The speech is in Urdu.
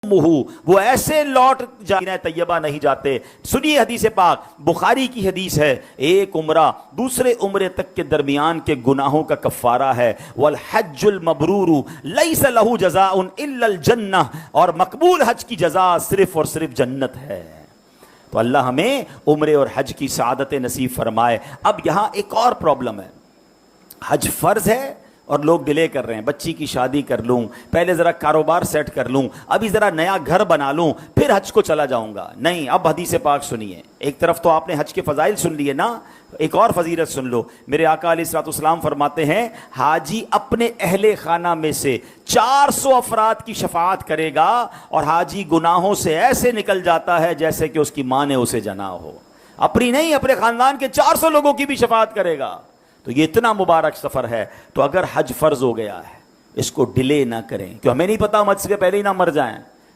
وہ ایسے لوٹ جانے طیبہ نہیں جاتے. سنیے حدیث پاک، بخاری کی حدیث ہے، ایک عمرہ دوسرے عمرے تک کے درمیان کے گناہوں کا کفارہ ہے. والحج المبرور لیس لہ جزاء الا الجنہ، اور مقبول حج کی جزا صرف اور صرف جنت ہے. تو اللہ ہمیں عمرے اور حج کی سعادت نصیب فرمائے. اب یہاں ایک اور پرابلم ہے، حج فرض ہے اور لوگ ڈیلے کر رہے ہیں. بچی کی شادی کر لوں، پہلے ذرا کاروبار سیٹ کر لوں، ابھی ذرا نیا گھر بنا لوں، پھر حج کو چلا جاؤں گا. نہیں، اب حدیث پاک سنیے. ایک طرف تو آپ نے حج کے فضائل سن لیے نا، ایک اور فضیلت سن لو. میرے آقا علیہ الصلوۃ والسلام فرماتے ہیں، حاجی اپنے اہل خانہ میں سے 400 افراد کی شفاعت کرے گا، اور حاجی گناہوں سے ایسے نکل جاتا ہے جیسے کہ اس کی ماں نے اسے جنا ہو. اپنی نہیں، اپنے خاندان کے 400 لوگوں کی بھی شفاعت کرے گا. تو یہ اتنا مبارک سفر ہے. تو اگر حج فرض ہو گیا ہے، اس کو ڈیلے نہ کریں، کہ ہمیں نہیں پتا ہم حج سے پہلے ہی نہ مر جائیں.